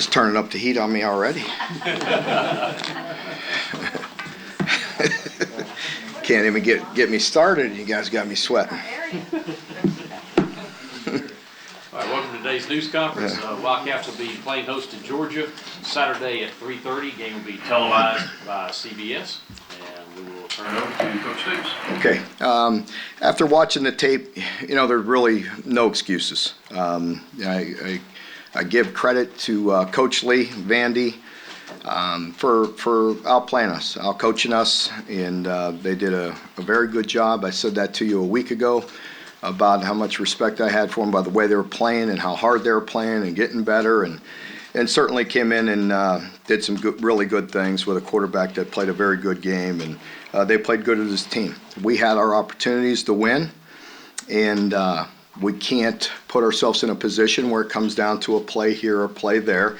That's turning up the heat on me already. Can't even get me started. You guys got me sweating. All right, welcome to today's news conference. Wildcats will be playing host to Georgia Saturday at 3:30. Game will be televised by CBS, and we will turn it over to Coach Stoops. Okay. After watching the tape, there's really no excuses. I give credit to Coach Lee, Vandy, for outplaying us, outcoaching us, and they did a very good job. I said that to you a week ago about how much respect I had for them by the way they were playing and how hard they were playing and getting better, and certainly came in and did some really good things with a quarterback that played a very good game, and they played good as a team. We had our opportunities to win, and we can't put ourselves in a position where it comes down to a play here or play there.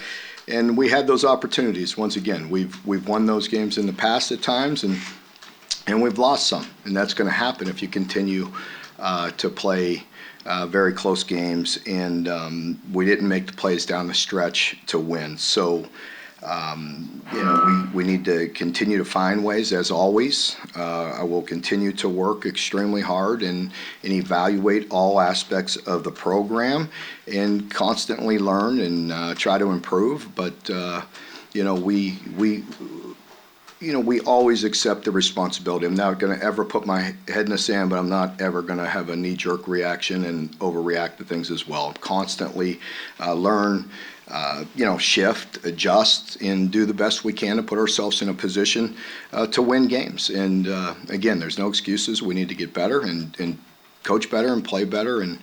And we had those opportunities. Once again, we've won those games in the past at times, and we've lost some, and that's going to happen if you continue to play very close games, and we didn't make the plays down the stretch to win. So, we need to continue to find ways, as always. I will continue to work extremely hard and evaluate all aspects of the program and constantly learn and try to improve. But, we always accept the responsibility. I'm not going to ever put my head in the sand, but I'm not ever going to have a knee-jerk reaction and overreact to things as well. Constantly learn, shift, adjust, and do the best we can to put ourselves in a position to win games. And again, there's no excuses. We need to get better and coach better and play better, and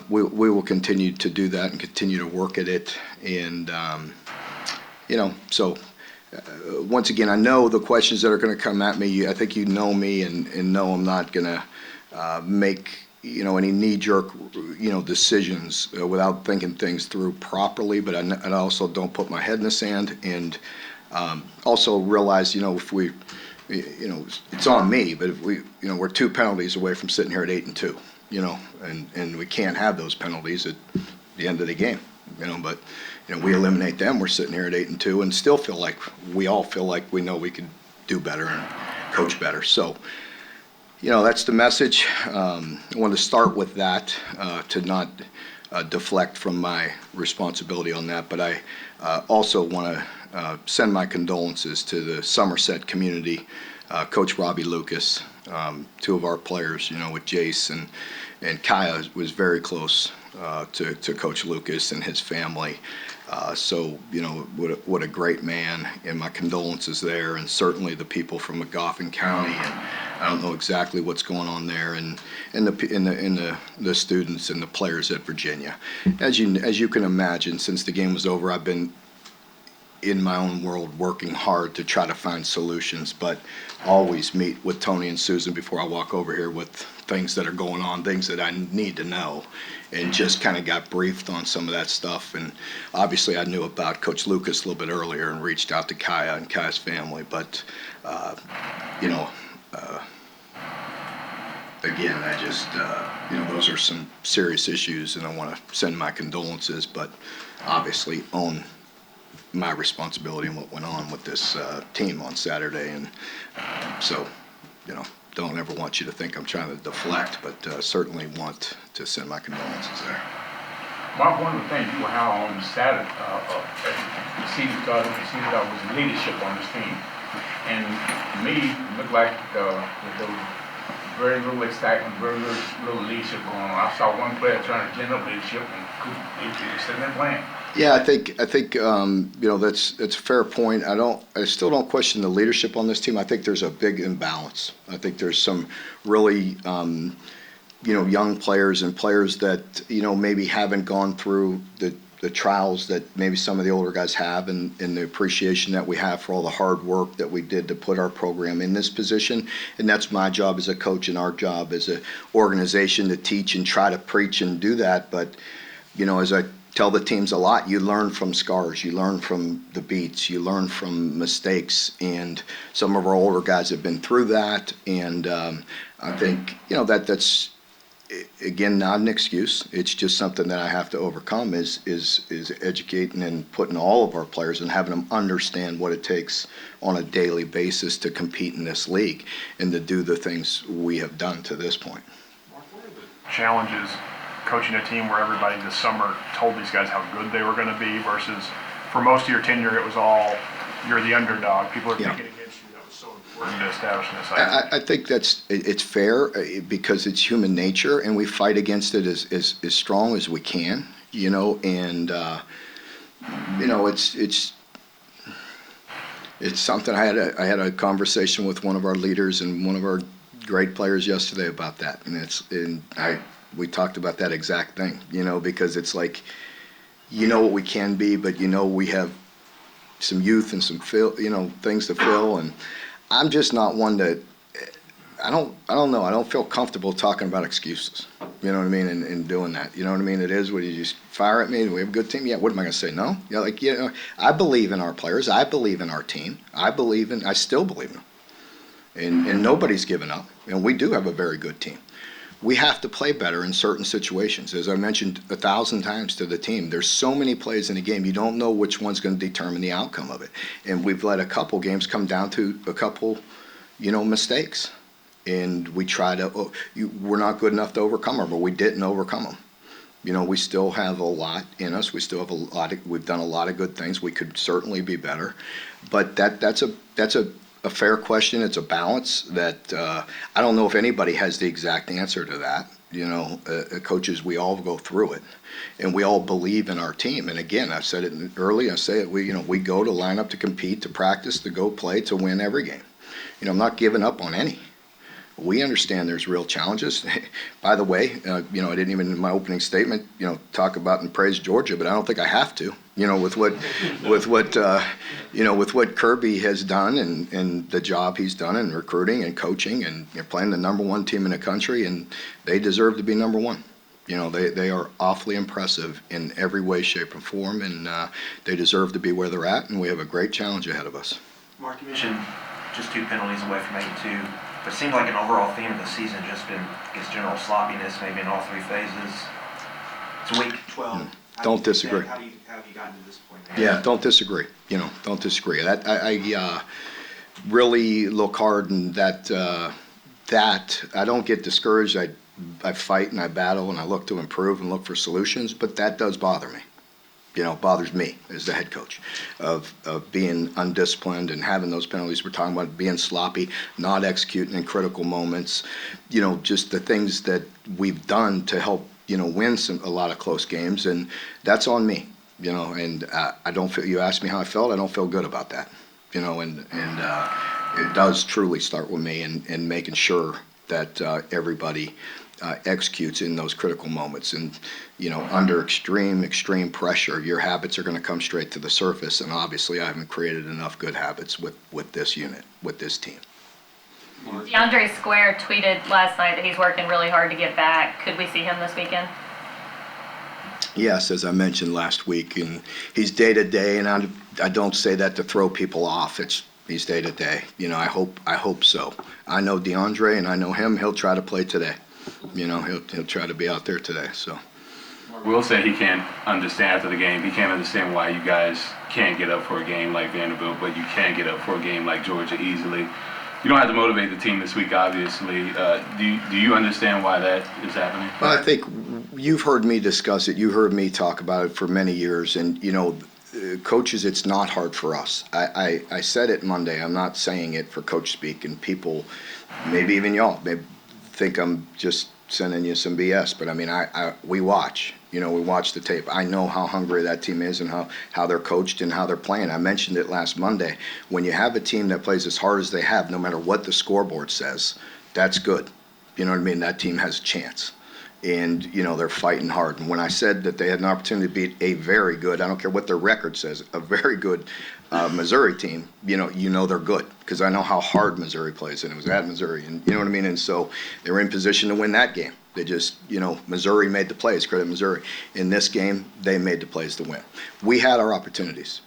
we will continue to do that and continue to work at it. And so. Once again, I know the questions that are going to come at me. I think you know me and know I'm not going to make any knee-jerk decisions without thinking things through properly. But I also don't put my head in the sand, and also realize if we it's on me. But if we're 2 penalties away from sitting here at 8-2, and we can't have those penalties at the end of the game, but. We eliminate them, we're sitting here at 8-2 and still we all feel like we know we could do better and coach better. So, that's the message. I want to start with that to not deflect from my responsibility on that. But I also want to send my condolences to the Somerset community, Coach Robbie Lucas, 2 of our players, with Jace and Kaya was very close to Coach Lucas and his family. So, what a great man, and my condolences there, and certainly the people from McGoffin County, and I don't know exactly what's going on there, and the students and the players at Virginia. As you can imagine, since the game was over, I've been in my own world working hard to try to find solutions, but always meet with Tony and Susan before I walk over here with things that are going on, things that I need to know, and just kind of got briefed on some of that stuff. And obviously I knew about Coach Lucas a little bit earlier and reached out to Kaya and Kaya's family, but again, I just those are some serious issues, and I want to send my condolences, but obviously own my responsibility and what went on with this team on Saturday. And so, don't ever want you to think I'm trying to deflect, but certainly want to send my condolences there. Mark, one of the things you will have on Saturday, the season started, was leadership on this team. And to me, it looked like there was very little excitement, very little leadership going on. I saw one player trying to generate leadership and couldn't sit there playing. Yeah, I think that's a fair point. I still don't question the leadership on this team. I think there's a big imbalance. I think there's some really young players and players that maybe haven't gone through the trials that maybe some of the older guys have, and the appreciation that we have for all the hard work that we did to put our program in this position. And that's my job as a coach and our job as an organization to teach and try to preach and do that. But as I tell the teams a lot, you learn from scars, you learn from the beats, you learn from mistakes, and some of our older guys have been through that, and I think that's again, not an excuse. It's just something that I have to overcome is educating and putting all of our players and having them understand what it takes on a daily basis to compete in this league and to do the things we have done to this point. Challenges coaching a team where everybody this summer told these guys how good they were going to be versus for most of your tenure it was all you're the underdog. People are picking against you. That was so important to establishing this. I think it's fair because it's human nature and we fight against it as strong as we can, and it's something. I had a conversation with one of our leaders and one of our great players yesterday about that, and we talked about that exact thing, because it's like, what we can be, but we have some youth and some things to fill, and I'm just not one that I don't know. I don't feel comfortable talking about excuses. You know what I mean? And doing that. You know what I mean? It is what you just fire at me. Do we have a good team? Yeah. What am I going to say? No. Yeah. I believe in our players. I believe in our team. I still believe in them. And nobody's given up. And we do have a very good team. We have to play better in certain situations. As I mentioned 1,000 times to the team, there's so many plays in a game, you don't know which one's going to determine the outcome of it. And we've let a couple games come down to a couple, mistakes. And we try to, we're not good enough to overcome them, but we didn't overcome them. We still have a lot in us. We still have we've done a lot of good things. We could certainly be better. But that's a fair question. It's a balance that I don't know if anybody has the exact answer to that. Coaches, we all go through it, and we all believe in our team. And again, I said it early. I say it. We go to line up to compete, to practice, to go play, to win every game. I'm not giving up on any. We understand there's real challenges. By the way, I didn't even in my opening statement, talk about and praise Georgia, but I don't think I have to. With what Kirby has done and the job he's done in recruiting and coaching and playing the number one team in the country, and they deserve to be number one. They are awfully impressive in every way, shape, and form, and they deserve to be where they're at, and we have a great challenge ahead of us. Mark, you mentioned just 2 penalties away from 82. But it seems like an overall theme of the season just been general sloppiness, maybe in all 3 phases. It's week 12. Don't disagree. How have you gotten to this point? Yeah, don't disagree. Don't disagree. I really look hard and that I don't get discouraged. I fight and I battle and I look to improve and look for solutions, but that does bother me. Bothers me as the head coach of being undisciplined and having those penalties. We're talking about being sloppy, not executing in critical moments, just the things that we've done to help, win a lot of close games. And that's on me, and I don't feel, you asked me how I felt. I don't feel good about that, and it does truly start with me and making sure that everybody executes in those critical moments. And under extreme pressure, your habits are going to come straight to the surface, and obviously I haven't created enough good habits with this unit, with this team. DeAndre Square tweeted last night that he's working really hard to get back. Could we see him this weekend? Yes, as I mentioned last week, and he's day to day, and I don't say that to throw people off. He's day to day. I hope so. I know DeAndre, and I know him. He'll try to play today. He'll try to be out there today. So. Will say he can't understand after the game. He can't understand why you guys can't get up for a game like Vanderbilt, but you can get up for a game like Georgia easily. You don't have to motivate the team this week, obviously. Do you understand why that is happening? Well, I think you've heard me discuss it. You heard me talk about it for many years, and coaches, it's not hard for us. I said it Monday. I'm not saying it for coach speak, and people, maybe even y'all, may think I'm just sending you some BS. But I mean, we watch. We watch the tape. I know how hungry that team is and how they're coached and how they're playing. I mentioned it last Monday. When you have a team that plays as hard as they have, no matter what the scoreboard says, that's good. You know what I mean? That team has a chance. And, they're fighting hard. And when I said that they had an opportunity to beat a very good, I don't care what their record says, a very good Missouri team, they're good. Because I know how hard Missouri plays, and it was at Missouri. And you know what I mean? And so they were in position to win that game. They just, Missouri made the plays, credit Missouri. In this game, they made the plays to win. We had our opportunities.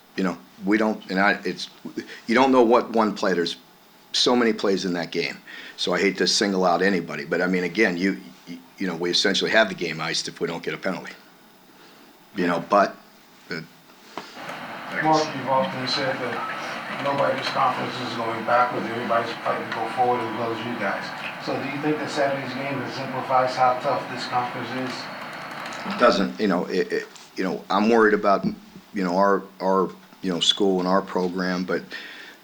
We don't, you don't know what one play. There's so many plays in that game. So I hate to single out anybody. But I mean, again, we essentially have the game iced if we don't get a penalty. But Mark, you've often said that nobody's conference is going backwards, everybody's fighting to go forward as well as you guys. So do you think that Saturday's game exemplifies how tough this conference is? it doesn't, I'm worried about, our school and our program, but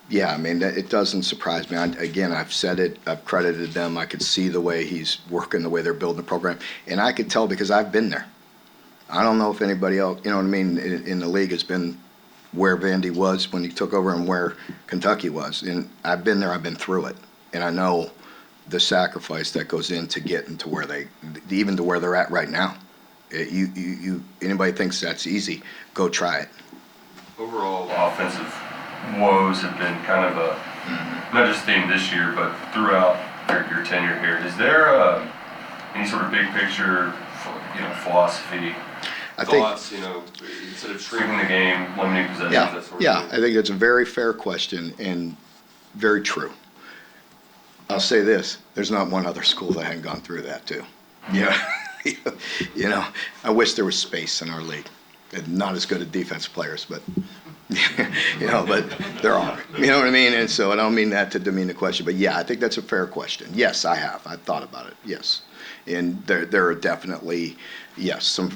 yeah, I mean, it doesn't surprise me. Again, I've said it, I've credited them. I could see the way he's working, the way they're building the program, and I could tell because I've been there. I don't know if anybody else, in the league has been where Vandy was when he took over and where Kentucky was. And I've been there, I've been through it. And I know the sacrifice that goes into getting to where even to where they're at right now. Anybody thinks that's easy, go try it. Overall offensive woes have been kind of a, not just theme this year, but throughout your tenure here. Is there any sort of big picture, philosophy, thoughts, instead of shrinking the game, limiting possessions, that sort of Yeah, thing? I think it's a very fair question and very true. I'll say this, there's not one other school that hadn't gone through that too. I wish there was space in our league. And not as good at defensive players, but but there are. You know what I mean? And so I don't mean that to demean the question, but yeah, I think that's a fair question. Yes, I have. I've thought about it. Yes, and there are definitely some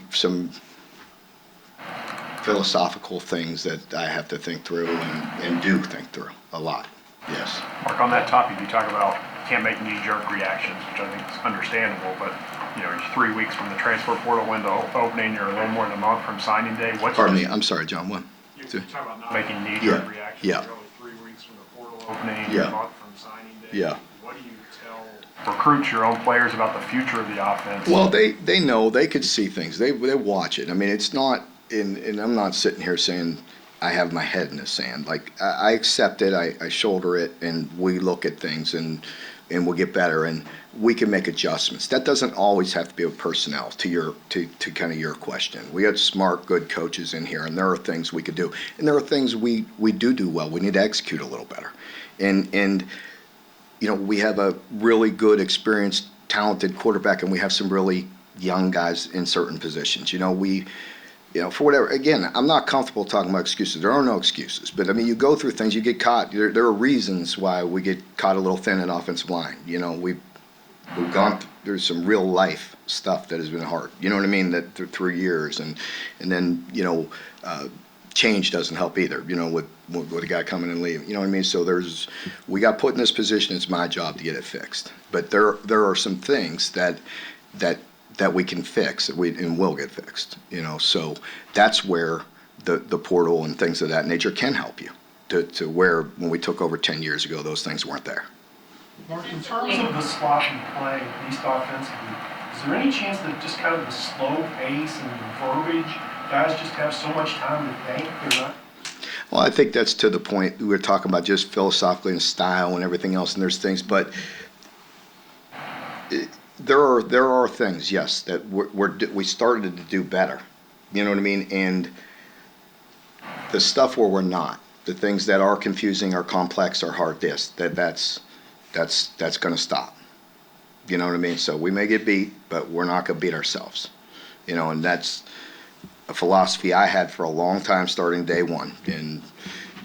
philosophical things that I have to think through and do think through a lot. Yes. Mark, on that topic, you talk about can't make knee-jerk reactions, which I think is understandable, but you're 3 weeks from the transfer portal window opening, you're a little more than a month from signing day. Pardon me, I'm sorry, John, what? You talk about not making knee-jerk reactions, Yeah. you're only 3 weeks from the portal opening, Yeah. a month from signing day. Yeah. What do you tell recruits, your own players, about the future of the offense? Well, they know, they could see things, they watch it. I mean, it's not, and I'm not sitting here saying I have my head in the sand. Like, I accept it, I shoulder it, and we look at things, and we'll get better, and we can make adjustments. That doesn't always have to be with personnel, to kind of your question. We got smart, good coaches in here, and there are things we could do. And there are things we do well. We need to execute a little better. And we have a really good, experienced, talented quarterback, and we have some really young guys in certain positions. For whatever, again, I'm not comfortable talking about excuses. There are no excuses. But, I mean, you go through things, you get caught. There are reasons why we get caught a little thin in offensive line. We've gone through some real life stuff that has been hard. You know what I mean? That through years. And then, change doesn't help either, with a guy coming and leaving. You know what I mean? So we got put in this position. It's my job to get it fixed. But there are some things that we can fix and will get fixed, so that's where the portal and things of that nature can help you to where when we took over 10 years ago, those things weren't there. Mark, in terms of the sloppy play, at least offensively, is there any chance that just kind of the slow pace and the verbiage, guys just have so much time to think they're not? Well, I think that's to the point we were talking about, just philosophically and style and everything else, and there's things, but there are things, yes, that we started to do better. You know what I mean? And the stuff where we're not, the things that are confusing, are complex, are hard, that's going to stop. You know what I mean? So we may get beat, but we're not going to beat ourselves. And that's a philosophy I had for a long time, starting day one. And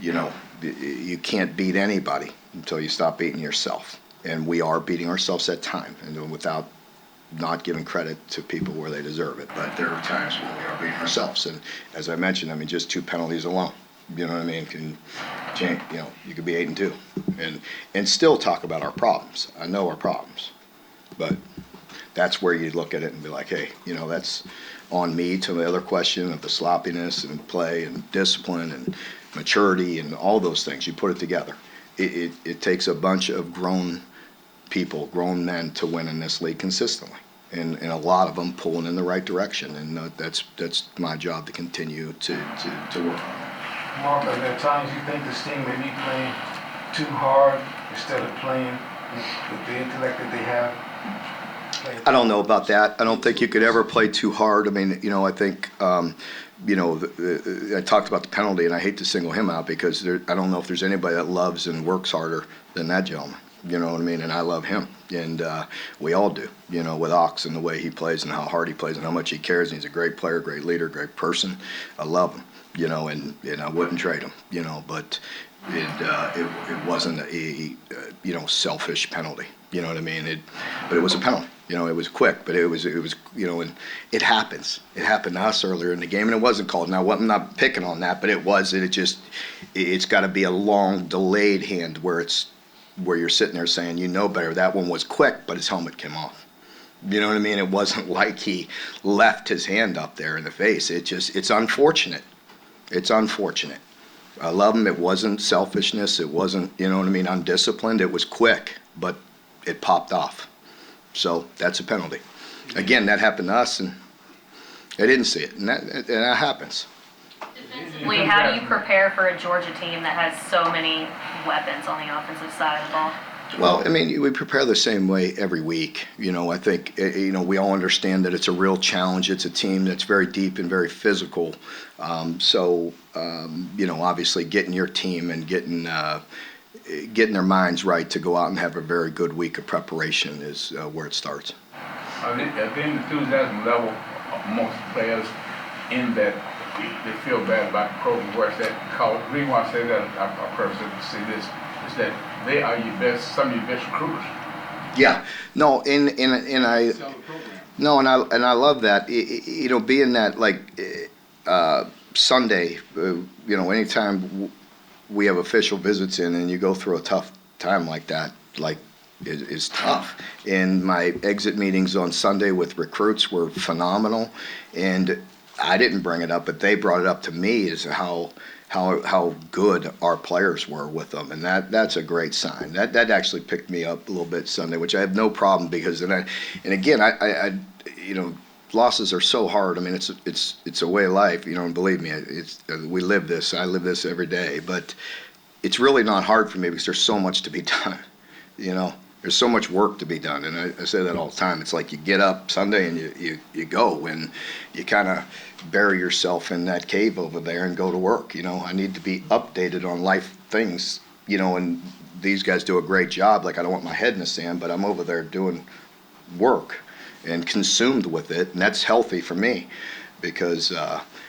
you can't beat anybody until you stop beating yourself. And we are beating ourselves at time, and without not giving credit to people where they deserve it. But there are times when we are beating ourselves. And as I mentioned, just 2 penalties alone, you know what I mean, can change. You could be 8-2 and still talk about our problems. I know our problems, but that's where you look at it and be like, hey, that's on me. To the other question of the sloppiness and play and discipline and maturity and all those things, you put it together. It takes a bunch of grown men to win in this league consistently, and a lot of them pulling in the right direction, and that's my job to continue to work on. Mark, are there times you think this team may be playing too hard instead of playing with the intellect that they have? I don't know about that. I don't think you could ever play too hard. I mean, I think, I talked about the penalty, and I hate to single him out because I don't know if there's anybody that loves and works harder than that gentleman. you know what I mean? And I love him, and we all do, you know, with Ox and the way he plays and how hard he plays and how much he cares. And he's a great player, great leader, great person. I love him, you know, and I wouldn't trade him, you know, but it wasn't a you know, selfish penalty, you know what I mean? But it was a penalty. You know, it was quick, but it was, you know, and it happens. It happened to us earlier in the game, and it wasn't called. Now, I'm not picking on that, but it was. It's got to be a long, delayed hand where you're sitting there saying, you know better. That one was quick, but his helmet came off. You know what I mean? It wasn't like he left his hand up there in the face. It's unfortunate. It's unfortunate. I love him. It wasn't selfishness. It wasn't, you know what I mean, undisciplined. It was quick, but it popped off. So that's a penalty. Again, that happened to us, and I didn't see it, and that happens. Defensively, how do you prepare for a Georgia team that has so many weapons on the offensive side of the ball? Well, I mean, we prepare the same way every week. You know, I think, you know, we all understand that it's a real challenge. It's a team that's very deep and very physical. You know, obviously getting your team and getting their minds right to go out and have a very good week of preparation is where it starts. I think the enthusiasm level of most players in that they feel bad about the program where it's at college. The reason why I say that, I purposely say this, is that they are some of your best recruiters. Yeah, no, and I love that. You know, being that like Sunday, you know, anytime we have official visits in, and you go through a tough time like that, like is tough. And my exit meetings on Sunday with recruits were phenomenal, and I didn't bring it up, but they brought it up to me as how good our players were with them, and that's a great sign. That actually picked me up a little bit Sunday, which I have no problem because I you know, losses are so hard. I mean, it's a way of life, you know, and believe me, we live this. I live this every day, but it's really not hard for me because there's so much to be done, you know. There's so much work to be done, and I say that all the time. It's like you get up Sunday and you go, and you kind of bury yourself in that cave over there and go to work. You know, I need to be updated on life things, you know, and these guys do a great job. Like, I don't want my head in the sand, but I'm over there doing work and consumed with it, and that's healthy for me because,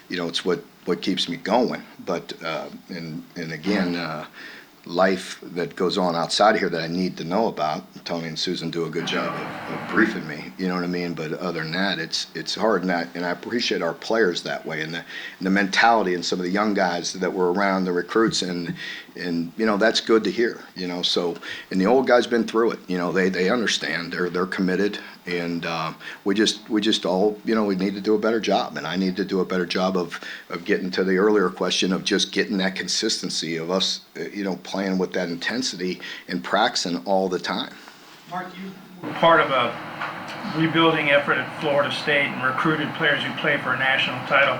you know, it's what keeps me going. But, and again, life that goes on outside of here that I need to know about. Tony and Susan do a good job of briefing me, you know what I mean? But other than that, it's hard, and I appreciate our players that way, and the mentality and some of the young guys that were around, the recruits, and you know, that's good to hear, you know. So, and the old guys been through it, you know, they understand, they're committed, and we just all, you know, we need to do a better job, and I need to do a better job of getting to the earlier question of just getting that consistency of us, you know, playing with that intensity and practicing all the time. Mark, you were part of a rebuilding effort at Florida State and recruited players who play for a national title.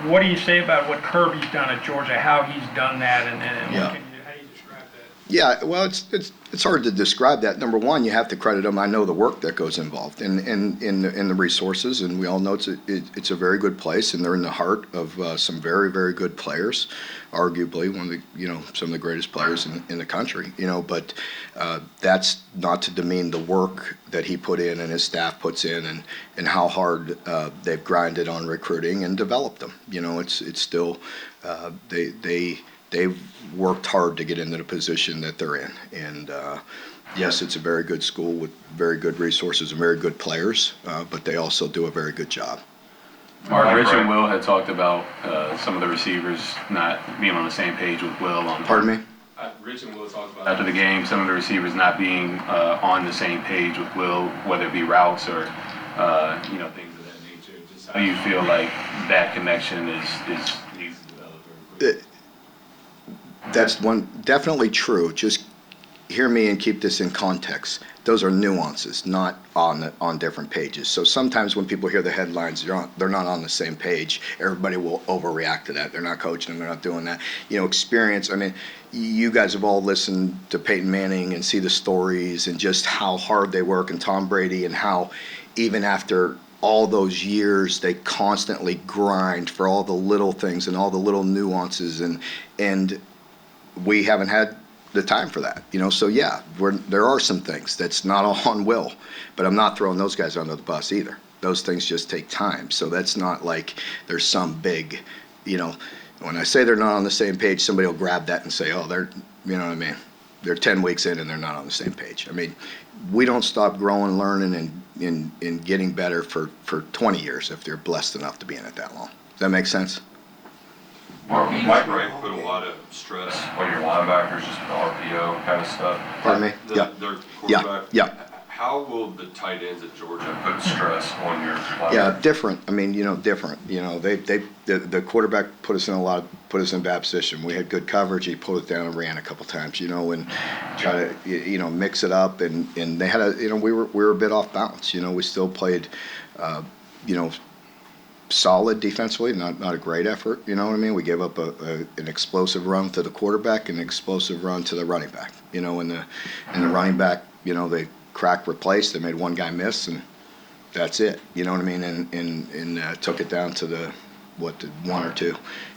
What do you say about what Kirby's done at Georgia, how he's done that, and Yeah. how do you describe that? Yeah, well, it's hard to describe that. Number one, you have to credit him. I know the work that goes involved in the resources, and we all know it's a very good place, and they're in the heart of some very, very good players, arguably one of the, you know, some of the greatest players in the country, you know. But that's not to demean the work that he put in and his staff puts in, and how hard they've grinded on recruiting and developed them. You know, it's still they've worked hard to get into the position that they're in. And yes, it's a very good school with very good resources and very good players, but they also do a very good job. Mark, Rich and Will had talked about some of the receivers not being on the same page with Will. Pardon me? Rich and Will talked about after the game, some of the receivers not being on the same page with Will, whether it be routes or you know, things of that nature. Just how do you feel like that connection needs to develop very quickly? That's definitely true. Just hear me and keep this in context. Those are nuances, not on different pages. So sometimes when people hear the headlines, they're not on the same page. Everybody will overreact to that. They're not coaching them. They're not doing that. You know, experience. I mean, you guys have all listened to Peyton Manning and see the stories and just how hard they work, and Tom Brady, and how even after all those years they constantly grind for all the little things and all the little nuances, and we haven't had the time for that, so yeah, there are some things that's not all on Will, but I'm not throwing those guys under the bus either. Those things just take time, so that's not like there's some big, when I say they're not on the same page, somebody will grab that and say, oh, they're, you know what I mean? They're 10 weeks in and they're not on the same page. I mean, we don't stop growing, learning, and getting better for 20 years if they're blessed enough to be in it that long. Does that make sense? Mike Wright put a lot of stress on your linebackers, just with the RPO kind of stuff. Pardon me? Yeah. Their quarterback. Yeah. How will the tight ends at Georgia put stress on your linebackers? Yeah, different. I mean, different. The quarterback put us in bad position. We had good coverage. He pulled it down and ran a couple times, and try to, mix it up. And they had we were a bit off balance. We still played, solid defensively, not a great effort. You know what I mean? We gave up an explosive run to the quarterback and an explosive run to the running back. And the running back, they crack replaced. They made one guy miss, and that's it. You know what I mean? And took it down to the 1 or 2,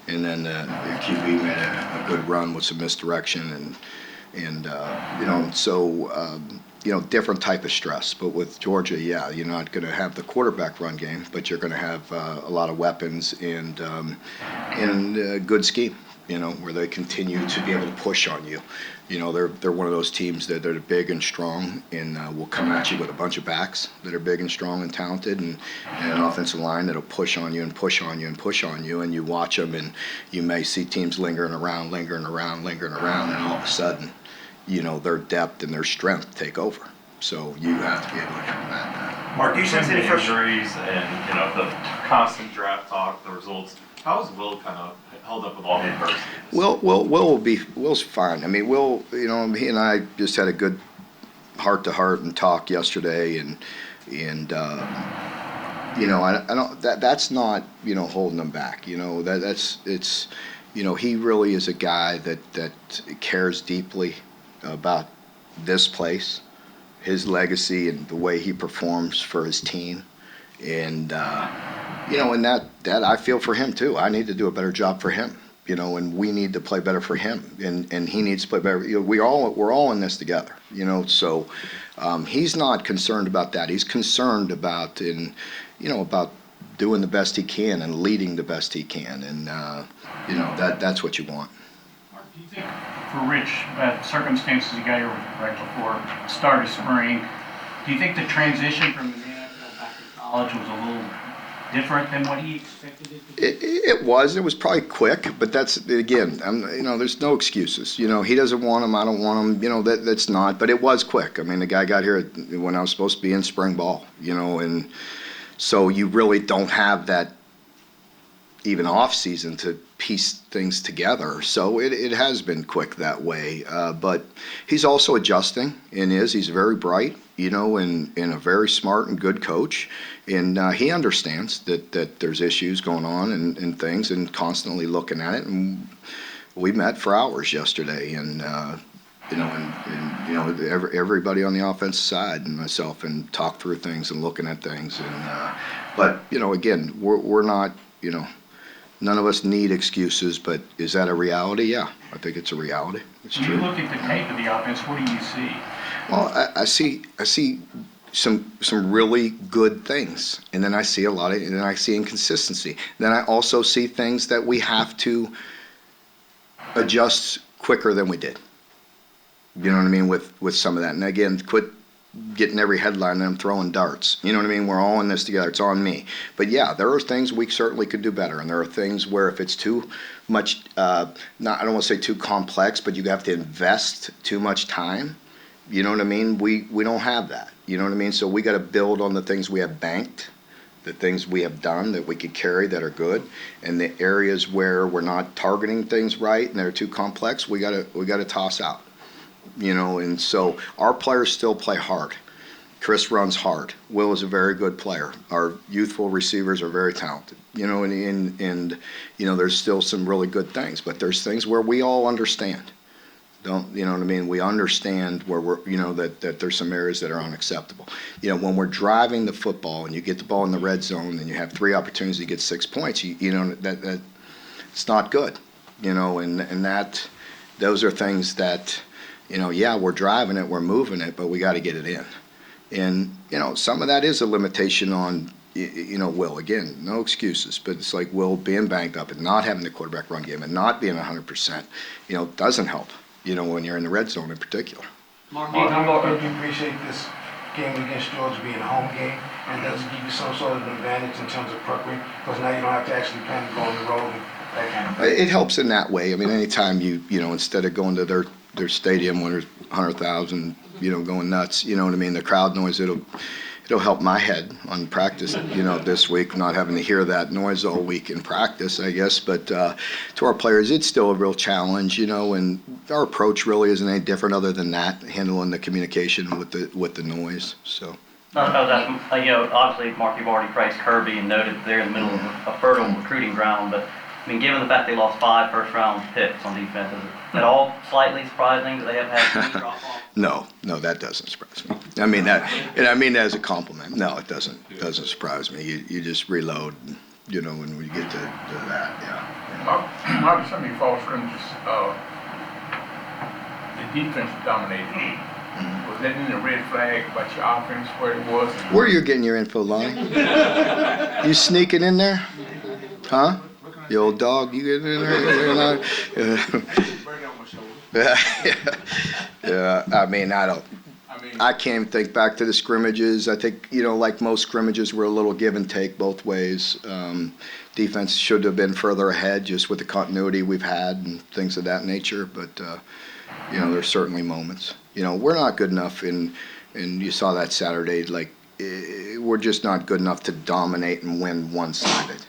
and then the QB made a good run with some misdirection different type of stress. But with Georgia, yeah, you're not going to have the quarterback run game, but you're going to have a lot of weapons and a good scheme. Where they continue to be able to push on you. They're one of those teams that are big and strong and will come at you with a bunch of backs that are big and strong and talented, and an offensive line that'll push on you and push on you and push on you, and you watch them, and you may see teams lingering around, and all of a sudden, their depth and their strength take over. So you have to be able to combat that. Mark, do you sense any injuries and the constant draft talk, the results? How has Will kind of held up with all the adversity? Will's fine. I mean, Will, he and I just had a good heart-to-heart and talk yesterday, and I don't. That's not holding him back. He really is a guy that cares deeply about this place, his legacy, and the way he performs for his team, and and that I feel for him too. I need to do a better job for him, and we need to play better for him, and he needs to play better. We're all in this together, So he's not concerned about that. He's concerned about about doing the best he can and leading the best he can, and that's what you want. Mark, do you think for Rich, circumstances you got here right before the start of spring, do you think the transition from the NFL back to college was a little different than what he expected it to be? It was probably quick, but that's, again, there's no excuses. He doesn't want him, I don't want him, that's not, but it was quick. I mean, the guy got here when I was supposed to be in spring ball, and so you really don't have that even off season to piece things together. So it has been quick that way, but he's also adjusting, he's very bright, and a very smart and good coach. And he understands that there's issues going on and things, and constantly looking at it. And we met for hours yesterday, and everybody on the offensive side and myself, and talked through things and looking at things. And but again, we're not, none of us need excuses. But is that a reality? Yeah, I think it's a reality. It's when true. you look at the tape of the offense, what do you see? Well, I see some really good things, and then I see and then I see inconsistency. Then I also see things that we have to adjust quicker than we did. You know what I mean, with some of that. And again, quit getting every headline and I'm throwing darts. You know what I mean? We're all in this together. It's on me. But yeah, there are things we certainly could do better, and there are things where if it's too much, I don't want to say too complex, but you have to invest too much time. You know what I mean? We don't have that. You know what I mean? So we got to build on the things we have banked, the things we have done that we could carry that are good, and the areas where we're not targeting things right and they're too complex, we got to toss out. And so our players still play hard. Chris runs hard. Will is a very good player. Our youthful receivers are very talented. And there's still some really good things, but there's things where we all understand. You know what I mean? We understand where we're, that there's some areas that are unacceptable. When we're driving the football and you get the ball in the red zone and you have 3 opportunities to get 6 points, that it's not good. And that those are things that Yeah, we're driving it, we're moving it, but we got to get it in. And, some of that is a limitation on, Will. Again, no excuses, but it's like Will being banged up and not having the quarterback run game and not being 100%, doesn't help, when you're in the red zone in particular. Mark, do you appreciate this game against Georgia being a home game? And does it give you some sort of advantage in terms of prepping? Because now you don't have to actually plan to go on the road and that kind of thing. It helps in that way. I mean, anytime instead of going to their stadium when there's 100,000, going nuts, the crowd noise, it'll help my head on practice, this week, not having to hear that noise all week in practice, I guess. But to our players, it's still a real challenge, and our approach really isn't any different other than that, handling the communication with the noise. So. Obviously, Mark, you've already praised Kirby and noted they're in the middle of a fertile recruiting ground, but given the fact they lost 5 first-round picks on defense, is it at all slightly surprising that they have had any drop-off? No, that doesn't surprise me. I mean that as a compliment. No, it doesn't surprise me. You just reload, when we get to that, yeah. Mark, some of your false scrimmages, the defense dominated. Was that in the red flag about your offense, where it was? Where are you getting your info, Lonnie? You sneaking in there? Huh? You old dog, you getting in there? Yeah, I can't think back to the scrimmages. I think, like most scrimmages, were a little give and take both ways. Defense should have been further ahead just with the continuity we've had and things of that nature. But, there's certainly moments. We're not good enough, and you saw that Saturday, we're just not good enough to dominate and win one-sided.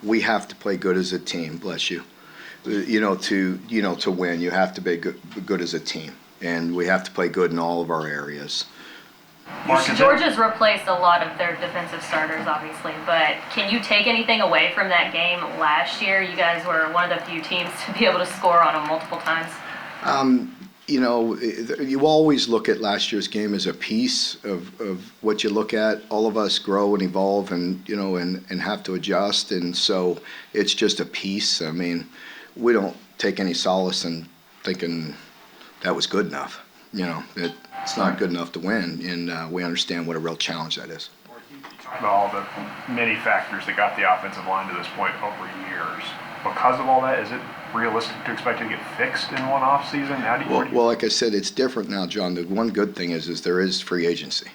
We have to play good as a team, bless you. To win, you have to be good as a team. And we have to play good in all of our areas. Georgia's replaced a lot of their defensive starters, obviously, but can you take anything away from that game last year? You guys were one of the few teams to be able to score on them multiple times. You always look at last year's game as a piece of what you look at. All of us grow and evolve and have to adjust. And so it's just a piece. I mean, we don't take any solace in thinking that was good enough. It's not good enough to win. And we understand what a real challenge that is. You talk about all the many factors that got the offensive line to this point over years. Because of all that, is it realistic to expect it to get fixed in one off season? Well, like I said, it's different now, John. The one good thing is there is free agency.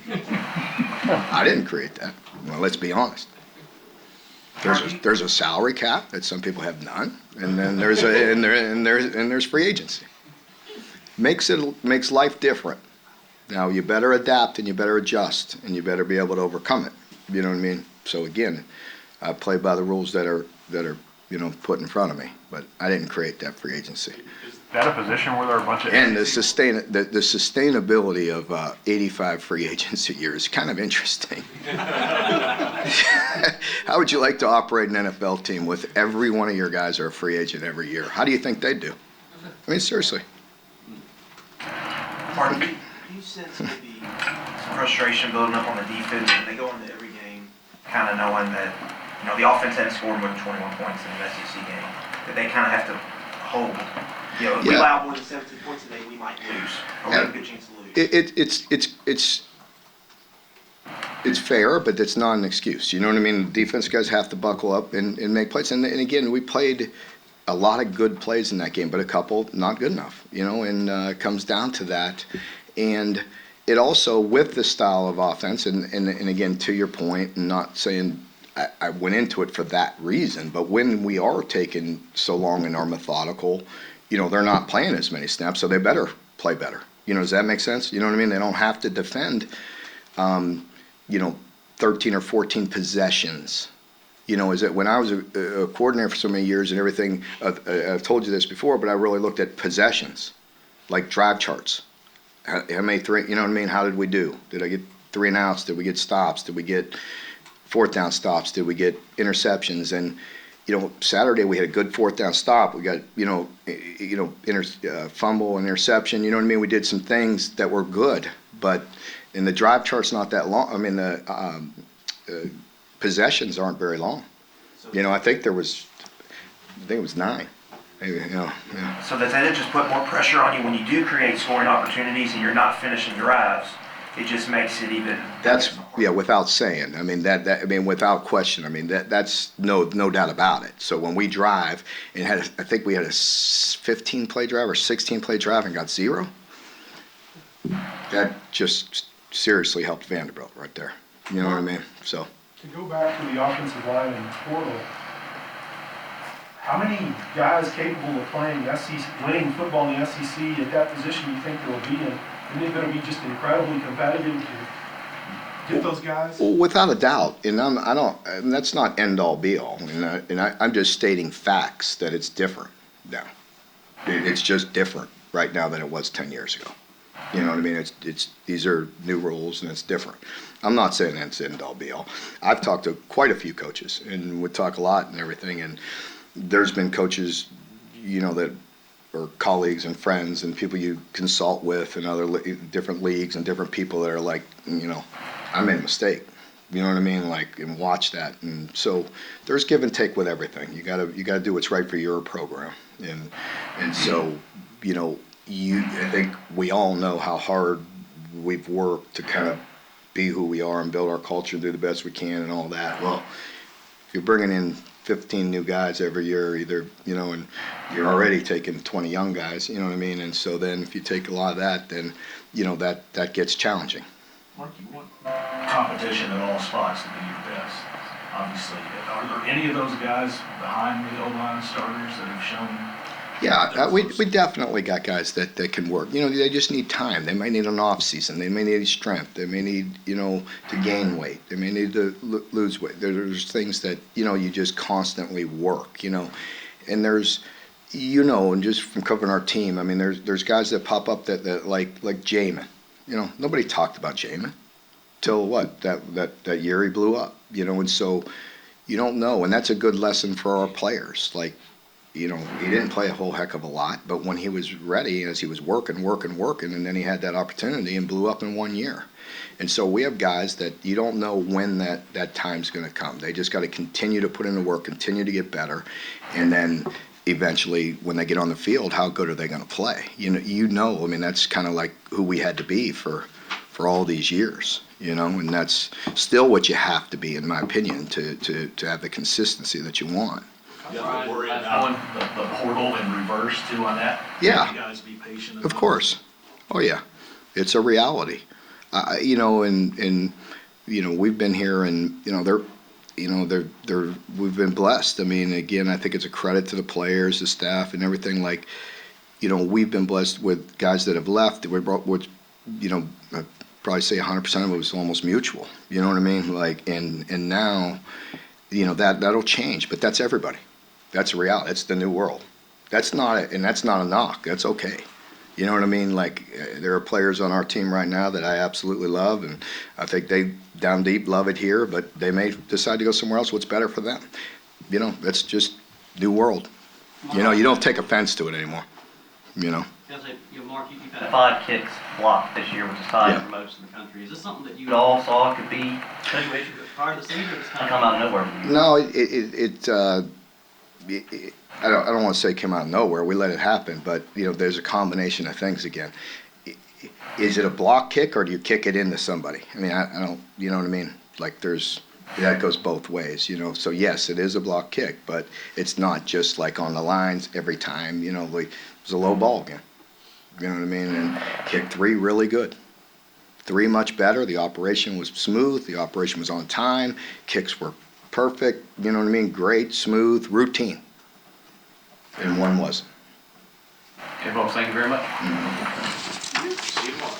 I didn't create that. Well, let's be honest. There's a salary cap that some people have none, and then there's free agency. Makes life different. Now you better adapt and you better adjust and you better be able to overcome it. You know what I mean? So again, I play by the rules that are put in front of me, but I didn't create that free agency. Is that a position where there are a bunch of and the sustainability of 85 free agents a year is kind of interesting. How would you like to operate an NFL team with every one of your guys are a free agent every year? How do you think they'd do? I mean, seriously. Mark, do you sense maybe some frustration building up on the defense when they go into every game kind of knowing that, the offense hadn't scored more than 21 points in the SEC game, that they kind of have to hold. If we allow more than 17 points today, we might lose, or we have a good chance to lose. It's fair, but it's not an excuse. You know what I mean? Defense guys have to buckle up and make plays. And again, we played a lot of good plays in that game, but a couple not good enough, and it comes down to that. And it also, with the style of offense, and again, to your point, and not saying I went into it for that reason, but when we are taking so long and are methodical, they're not playing as many snaps, so they better play better. Does that make sense? You know what I mean? They don't have to defend, 13 or 14 possessions. Is that when I was a coordinator for so many years and everything, I've told you this before, but I really looked at possessions, like drive charts. How many three, how did we do? Did I get 3 and outs? Did we get stops? Did we get 4th down stops? Did we get interceptions? And, Saturday we had a good 4th down stop. We got, fumble and interception. You know what I mean? We did some things that were good, but in the drive chart's not that long. I mean, the possessions aren't very long. I think it was 9. maybe, yeah. So that it just put more pressure on you when you do create scoring opportunities and you're not finishing drives. It just makes it even. That's, yeah, without saying. I mean, I mean, without question. I mean, that's no doubt about it. So when we drive and I think we had a 15-play drive or 16-play drive and got 0, that just seriously helped Vanderbilt right there. You know what I mean? So. To go back to the offensive line and portal, how many guys capable of playing winning football in the SEC at that position you think there will be? And isn't it going to be just incredibly competitive to get those guys? Well, without a doubt, and and that's not end all be all. I'm just stating facts that it's different now. It's just different right now than it was 10 years ago. You know what I mean? These are new rules and it's different. I'm not saying that's end all be all. I've talked to quite a few coaches and we talk a lot and everything. And there's been coaches, that are colleagues and friends and people you consult with and other different leagues and different people that are like, I made a mistake. You know what I mean? Like, and watch that. And so there's give and take with everything. You gotta do what's right for your program. And so, I think we all know how hard we've worked to kind of be who we are and build our culture and do the best we can and all that. Well, if you're bringing in 15 new guys every year, either, and you're already taking 20 young guys, you know what I mean? And so then if you take a lot of that, then, that gets challenging. Mark, you want competition at all spots to be your best, obviously. Are there any of those guys behind the O-line starters that have shown? Yeah, we definitely got guys that can work. They just need time. They might need an off season. They may need strength. They may need, to gain weight. They may need to lose weight. There's things that, you just constantly work, And there's, and just from covering our team, I mean, there's guys that pop up that like Jamin. Nobody talked about Jamin till what? That year he blew up, and so you don't know. And that's a good lesson for our players. Like, he didn't play a whole heck of a lot, but when he was ready, as he was working, and then he had that opportunity and blew up in 1 year. And so we have guys that you don't know when that time's going to come. They just got to continue to put in the work, continue to get better, and then eventually when they get on the field, how good are they going to play? I mean, that's kind of like who we had to be for all these years, and that's still what you have to be, in my opinion, to have the consistency that you want. You have to worry about the portal in reverse too on that? Yeah. You guys be patient. Of course. Oh yeah. It's a reality. We've been here and, we've been blessed. I mean, again, I think it's a credit to the players, the staff and everything. Like, we've been blessed with guys that have left that we brought, which, I'd probably say 100% of it was almost mutual. You know what I mean? Like, and now, that'll change, but that's everybody. That's a reality. That's the new world. That's not a knock. That's okay. You know what I mean? Like, there are players on our team right now that I absolutely love, and I think they down deep love it here, but they may decide to go somewhere else. What's better for them? That's just new world. You don't take offense to it anymore. Mark, you've had 5 kicks blocked this year, which is tied for most in the country. Is this something that you all saw could be a situation prior to the season, or just kind of come out of nowhere? No, I don't want to say came out of nowhere. We let it happen, but there's a combination of things again. Is it a block kick or do you kick it into somebody? I mean, I don't. You know what I mean? Like that goes both ways. So yes, it is a block kick, but it's not just like on the lines every time. Like it was a low ball again. You know what I mean? And kick 3 really good. 3 much better. The operation was smooth. The operation was on time. Kicks were perfect. You know what I mean? Great, smooth, routine. And 1 wasn't. Okay, folks, thank you very much. See you tomorrow.